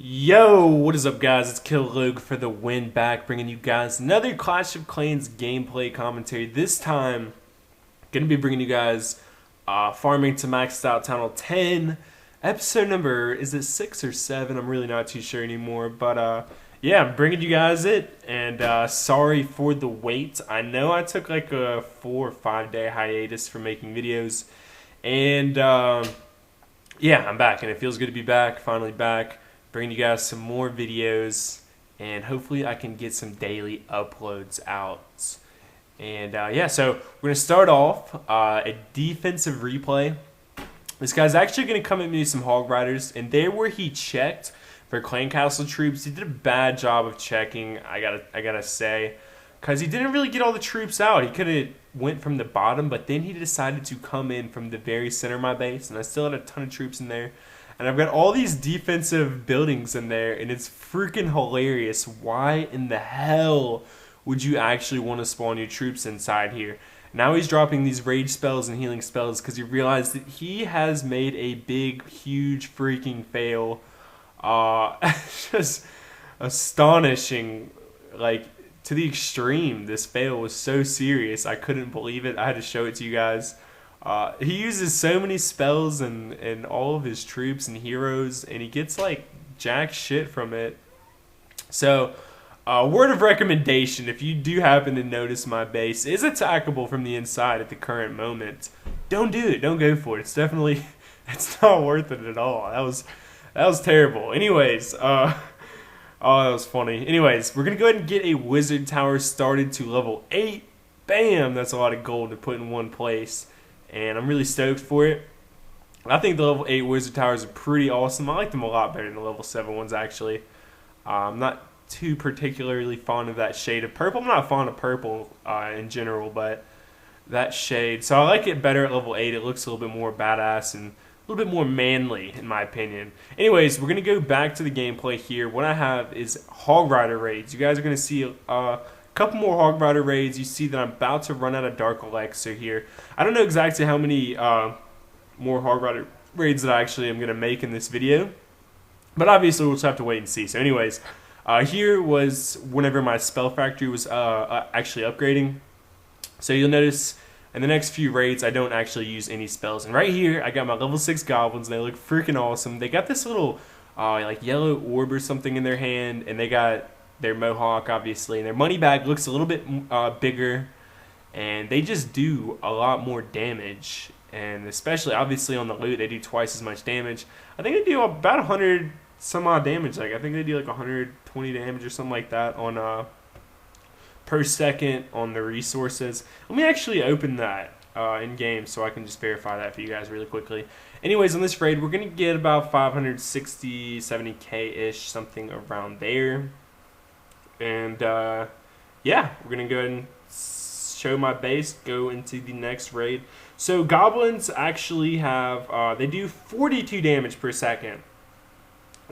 Yo, what is up, guys? It's Kill Luke for the win back, bringing you guys another Clash of Clans gameplay commentary. This time, gonna be bringing you guys farming to maxed out Town Hall 10. Episode number, is it 6 or 7? I'm really not too sure anymore. But yeah, I'm bringing you guys it. And sorry for the wait. I know I took like a 4 or 5 day hiatus from making videos. And yeah, I'm back, and it feels good to be back, finally back. Bringing you guys some more videos, and hopefully I can get some daily uploads out. And yeah, so we're going to start off a defensive replay. This guy's actually going to come at me with some Hog Riders, and there where he checked for Clan Castle troops, he did a bad job of checking, I gotta say, because he didn't really get all the troops out. He could have went from the bottom, but then he decided to come in from the very center of my base, and I still had a ton of troops in there. And I've got all these defensive buildings in there, and it's freaking hilarious. Why in the hell would you actually want to spawn your troops inside here? Now he's dropping these rage spells and healing spells because he realized that he has made a big, huge freaking fail. Just astonishing, like, to the extreme. This fail was so serious. I couldn't believe it. I had to show it to you guys. He uses so many spells and all of his troops and heroes, and he gets like jack shit from it. So, word of recommendation, if you do happen to notice my base is attackable from the inside at the current moment, don't do it. Don't go for it. It's definitely, it's not worth it at all. That was terrible. Anyways, oh, that was funny. Anyways, we're going to go ahead and get a wizard tower started to level 8. Bam! That's a lot of gold to put in one place. And I'm really stoked for it. I think the level 8 wizard towers are pretty awesome. I like them a lot better than the level 7 ones, actually. I'm not too particularly fond of that shade of purple. I'm not fond of purple in general, but that shade. So I like it better at level 8. It looks a little bit more badass and a little bit more manly, in my opinion. Anyways, we're going to go back to the gameplay here. What I have is Hog Rider raids. You guys are going to see couple more Hog Rider raids. You see that I'm about to run out of Dark Elixir here. I don't know exactly how many more Hog Rider raids that I actually am going to make in this video, but obviously we'll just have to wait and see. So anyways, here was whenever my spell factory was actually upgrading. So you'll notice in the next few raids I don't actually use any spells. And right here I got my level 6 goblins, and they look freaking awesome. They got this little like yellow orb or something in their hand, and they got their mohawk, obviously, and their money bag looks a little bit bigger, and they just do a lot more damage, and especially, obviously, on the loot, they do twice as much damage. I think they do about 100 some odd damage. Like, I think they do like 120 damage or something like that on per second on the resources. Let me actually open that in game so I can just verify that for you guys really quickly. Anyways, on this raid, we're going to get about 560, 70k-ish, something around there. And yeah, we're going to go ahead and show my base, go into the next raid. So goblins actually have, they do 42 damage per second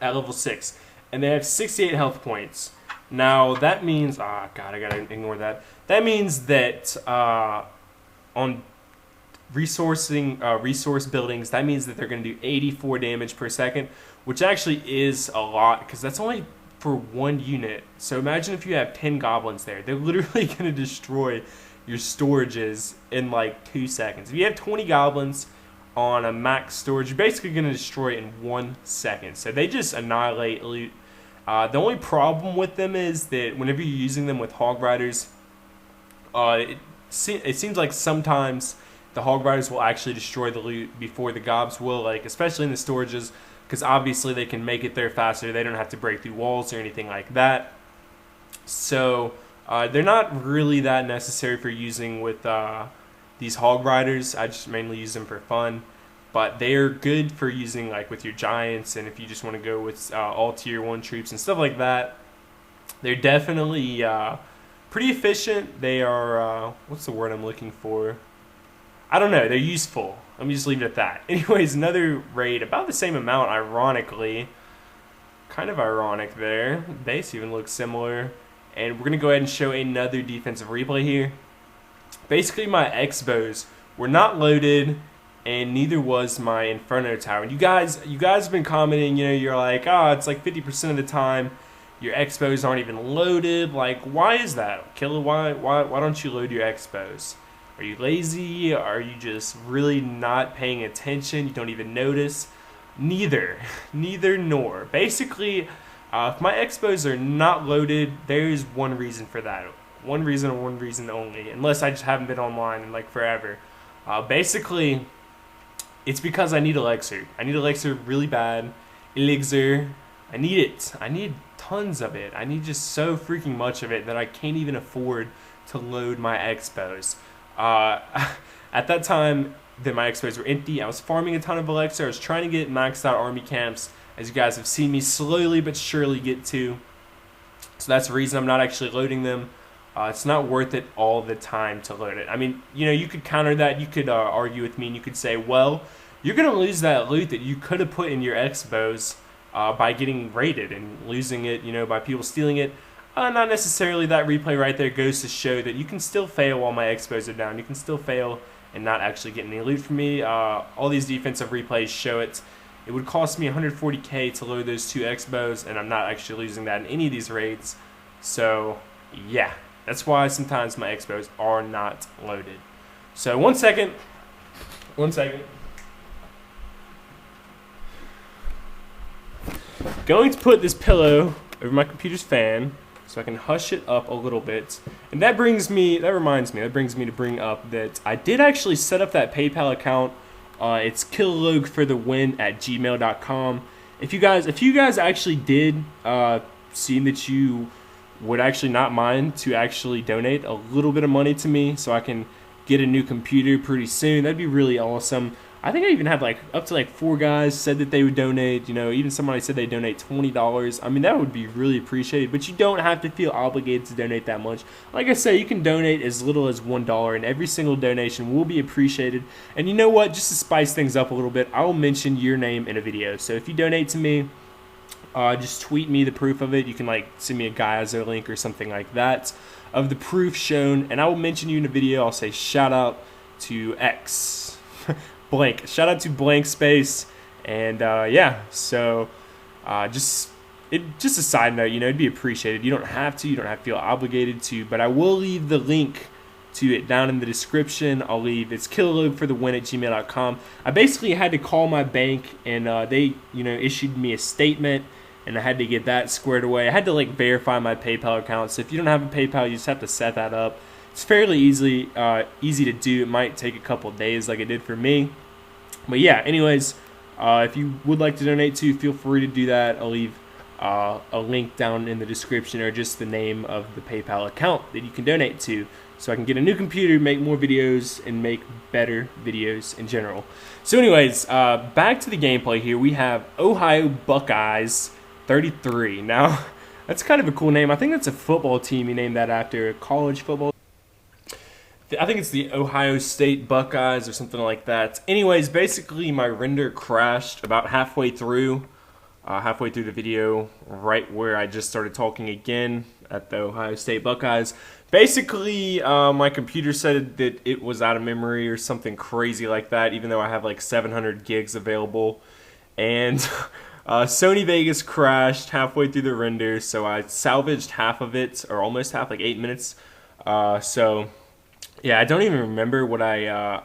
at level 6. And they have 68 health points. Now that means, God, I got to ignore that. That means that on resource buildings, that means that they're going to do 84 damage per second, which actually is a lot because that's only for one unit. So imagine if you have 10 goblins there. They're literally going to destroy your storages in like 2 seconds. If you have 20 goblins on a max storage, you're basically going to destroy it in 1 second. So they just annihilate loot. The only problem with them is that whenever you're using them with Hog Riders, it seems like sometimes the Hog Riders will actually destroy the loot before the gobs will, like especially in the storages, because obviously they can make it there faster. They don't have to break through walls or anything like that. So they're not really that necessary for using with these Hog Riders. I just mainly use them for fun. But they're good for using like with your giants, and if you just want to go with all tier 1 troops and stuff like that. They're definitely pretty efficient. They are, what's the word I'm looking for? I don't know. They're useful. Let me just leave it at that. Anyways, another raid, about the same amount, ironically. Kind of ironic there. Base even looks similar. And we're going to go ahead and show another defensive replay here. Basically, my xbows were not loaded, and neither was my inferno tower. And you guys have been commenting, you know, you're like, oh, it's like 50% of the time your xbows aren't even loaded. Like, why is that? Killer, why don't you load your xbows? Are you lazy? Are you just really not paying attention? You don't even notice? Neither nor. Basically, if my xbows are not loaded, there's one reason for that. One reason and one reason only. Unless I just haven't been online in like forever. Basically, it's because I need elixir. I need elixir really bad. Elixir. I need it. I need tons of it. I need just so freaking much of it that I can't even afford to load my xbows. At that time that my xbows were empty, I was farming a ton of elixir. I was trying to get maxed out army camps, as you guys have seen me slowly but surely get to. So that's the reason I'm not actually loading them. It's not worth it all the time to load it. I mean, you know, you could counter that. You could argue with me and you could say, well, you're going to lose that loot that you could have put in your xbows by getting raided and losing it, you know, by people stealing it. Not necessarily. That replay right there goes to show that you can still fail while my xbows are down. You can still fail and not actually get any loot from me. All these defensive replays show it. It would cost me 140k to load those 2 xbows, and I'm not actually losing that in any of these raids. So, yeah. That's why sometimes my xbows are not loaded. So, one second. Going to put this pillow over my computer's fan so I can hush it up a little bit. And that brings me to bring up that I did actually set up that PayPal account. It's killlogforthewin@gmail.com. If you guys actually did see that you would actually not mind to actually donate a little bit of money to me so I can get a new computer pretty soon, that'd be really awesome. I think I even had like up to like 4 guys said that they would donate. You know, even somebody said they donate $20. I mean, that would be really appreciated. But you don't have to feel obligated to donate that much. Like I say, you can donate as little as $1, and every single donation will be appreciated. And you know what? Just to spice things up a little bit, I will mention your name in a video. So if you donate to me, just tweet me the proof of it. You can like send me a Gaizo link or something like that of the proof shown, and I will mention you in a video. I'll say shout out to X. Blank. Shout out to blank space. And yeah, so just a side note, you know, it'd be appreciated. You don't have to feel obligated to, but I will leave the link to it down in the description. I'll leave it's killlogforthewin@gmail.com. I basically had to call my bank, and they, you know, issued me a statement, and I had to get that squared away. I had to like verify my PayPal account. So if you don't have a PayPal, you just have to set that up. It's fairly easy to do. It might take a couple days like it did for me. But yeah, anyways, if you would like to donate to, feel free to do that. I'll leave a link down in the description, or just the name of the PayPal account that you can donate to, so I can get a new computer, make more videos, and make better videos in general. So anyways, back to the gameplay here. We have Ohio Buckeyes 33. Now, that's kind of a cool name. I think that's a football team you named that after, college football. I think it's the Ohio State Buckeyes or something like that. Anyways, basically my render crashed about halfway through the video, right where I just started talking again at the Ohio State Buckeyes. Basically, my computer said that it was out of memory or something crazy like that, even though I have like 700 gigs available. And Sony Vegas crashed halfway through the render, so I salvaged half of it, or almost half, like 8 minutes. So yeah, I don't even remember what I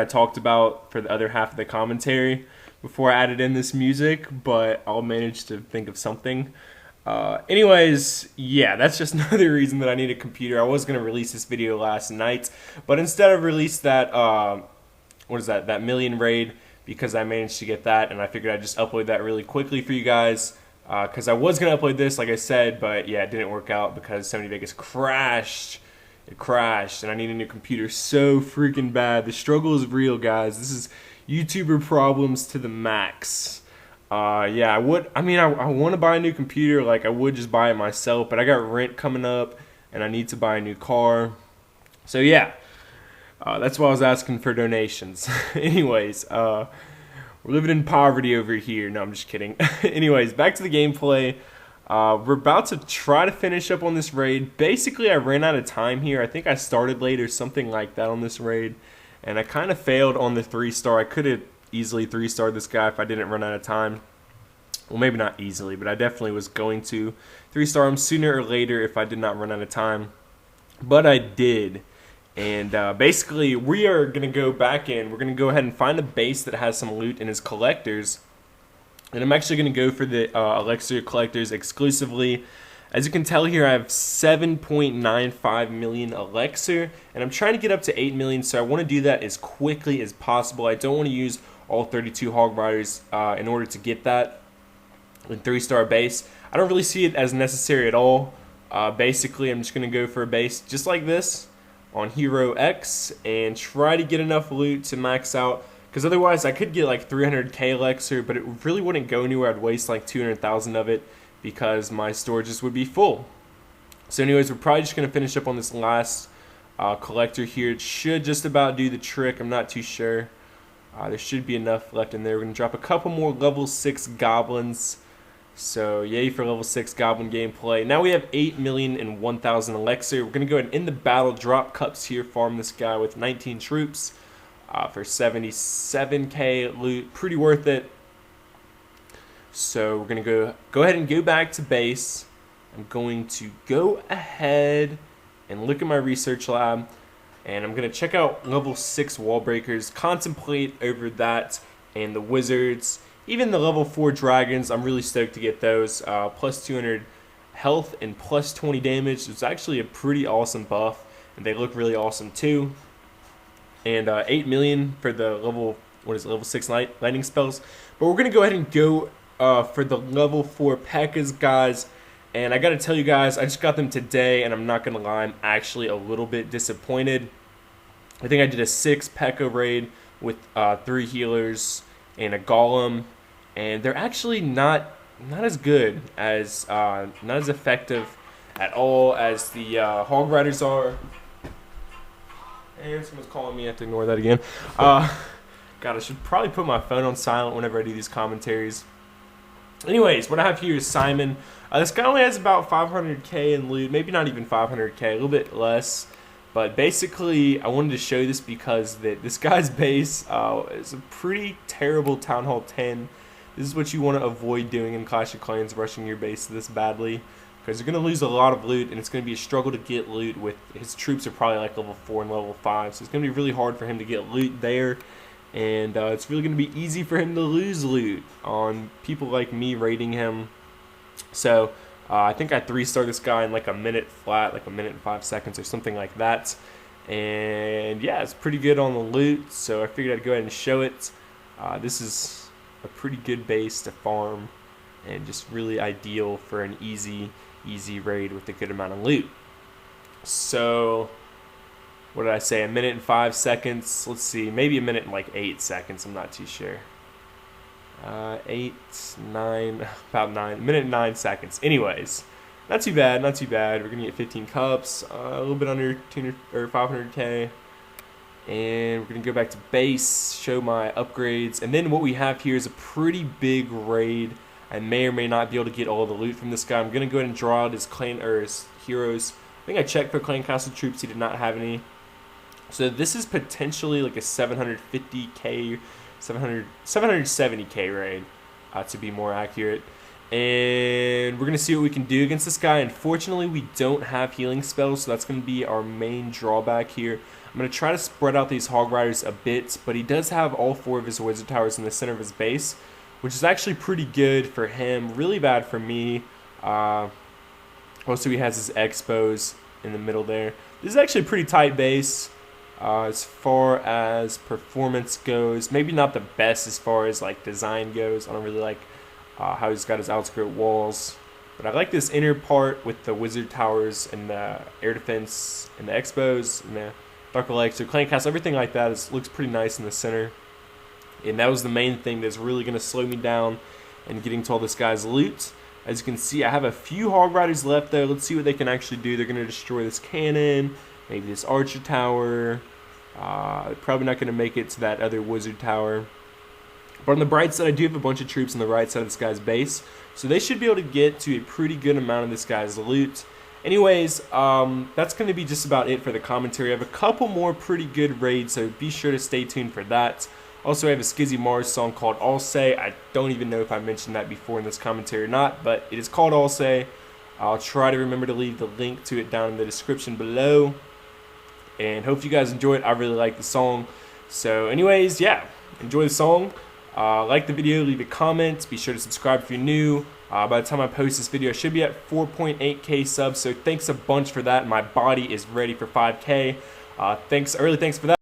talked about for the other half of the commentary before I added in this music, but I'll manage to think of something. Anyways, yeah, that's just another reason that I need a computer. I was going to release this video last night, but instead I've released that, that million raid, because I managed to get that, and I figured I'd just upload that really quickly for you guys, because I was going to upload this, like I said, but yeah, it didn't work out because Sony Vegas crashed. It crashed, and I need a new computer so freaking bad. The struggle is real, guys. This is YouTuber problems to the max. Yeah, I want to buy a new computer. Like, I would just buy it myself, but I got rent coming up, and I need to buy a new car. So yeah, that's why I was asking for donations. Anyways, we're living in poverty over here. No, I'm just kidding. Anyways, back to the gameplay. We're about to try to finish up on this raid. Basically, I ran out of time here. I think I started late or something like that on this raid. and I kind of failed on the 3-star. I could have easily 3-starred this guy if I didn't run out of time. Well, maybe not easily, but I definitely was going to 3-star him sooner or later if I did not run out of time. But I did. And basically, we are going to go back in. We're going to go ahead and find a base that has some loot in his collectors. And I'm actually going to go for the elixir collectors exclusively. As you can tell here, I have 7.95 million elixir. And I'm trying to get up to 8 million, so I want to do that as quickly as possible. I don't want to use all 32 hog riders in order to get that in 3-star base. I don't really see it as necessary at all. Basically, I'm just going to go for a base just like this on Hero X and try to get enough loot to max out, because otherwise I could get like 300k elixir, but it really wouldn't go anywhere. I'd waste like 200,000 of it because my storages would be full. So anyways, we're probably just going to finish up on this last collector here. It should just about do the trick. I'm not too sure. There should be enough left in there. We're going to drop a couple more level 6 goblins. So yay for level 6 goblin gameplay. Now we have 8,001,000 elixir. We're going to go ahead and end the battle, drop cups here, farm this guy with 19 troops for 77k loot. Pretty worth it. So we're going to go ahead and go back to base. I'm going to go ahead and look at my research lab. And I'm going to check out level 6 wall breakers, contemplate over that and the wizards. Even the level 4 dragons, I'm really stoked to get those. Plus 200 health and plus 20 damage. It's actually a pretty awesome buff, and they look really awesome too. And 8 million for the level 6 lightning spells. But we're going to go ahead and go for the level 4 pekkas, guys. And I got to tell you guys, I just got them today, and I'm not going to lie, I'm actually a little bit disappointed. I think I did a 6 pekka raid with 3 healers and a golem. And they're actually not as good as, not as effective at all as the hog riders are. And someone's calling me. I have to ignore that again. God, I should probably put my phone on silent whenever I do these commentaries. Anyways, what I have here is Simon. This guy only has about 500k in loot. Maybe not even 500k, a little bit less. But basically, I wanted to show this because this guy's base is a pretty terrible Town Hall 10. This is what you want to avoid doing in Clash of Clans, rushing your base this badly, because you're going to lose a lot of loot, and it's going to be a struggle to get loot. With his troops are probably like level 4 and level 5, so it's going to be really hard for him to get loot there, and it's really going to be easy for him to lose loot on people like me raiding him. So I think I 3-starred this guy in like a minute flat, like a minute and 5 seconds or something like that, and yeah, it's pretty good on the loot, so I figured I'd go ahead and show it. This is a pretty good base to farm, and just really ideal for an easy raid with a good amount of loot. So what did I say, a minute and 5 seconds? Let's see, maybe a minute and like 8 seconds, I'm not too sure. 8, 9, about 9, minute and 9 seconds. Anyways, not too bad. We're gonna get 15 cups, a little bit under 200 or 500k. And we're going to go back to base, show my upgrades. And then what we have here is a pretty big raid. I may or may not be able to get all the loot from this guy. I'm going to go ahead and draw out his clan or his heroes. I think I checked for clan castle troops. He did not have any. So this is potentially like a 750k, 770k raid, to be more accurate. And we're going to see what we can do against this guy. Unfortunately, we don't have healing spells, so that's going to be our main drawback here. I'm going to try to spread out these hog riders a bit, but he does have all 4 of his wizard towers in the center of his base, which is actually pretty good for him, really bad for me. Also, he has his xbows in the middle there. This is actually a pretty tight base as far as performance goes. Maybe not the best as far as like design goes. I don't really like how he's got his outskirt walls, but I like this inner part with the wizard towers and the air defense and the xbows and the Dark Elixir, Clan Castle, everything like that looks pretty nice in the center. And that was the main thing that's really going to slow me down in getting to all this guy's loot. As you can see, I have a few hog riders left though. Let's see what they can actually do. They're going to destroy this cannon, maybe this archer tower. Probably not going to make it to that other wizard tower. But on the bright side, I do have a bunch of troops on the right side of this guy's base, so they should be able to get to a pretty good amount of this guy's loot. Anyways, that's going to be just about it for the commentary. I have a couple more pretty good raids, so be sure to stay tuned for that. Also, I have a Skizzy Mars song called All Say. I don't even know if I mentioned that before in this commentary or not, but it is called All Say. I'll try to remember to leave the link to it down in the description below. And hope you guys enjoy it. I really like the song. So anyways, yeah, enjoy the song. Like the video, leave a comment. Be sure to subscribe if you're new. By the time I post this video, I should be at 4.8k subs. So thanks a bunch for that. My body is ready for 5k. Thanks for that.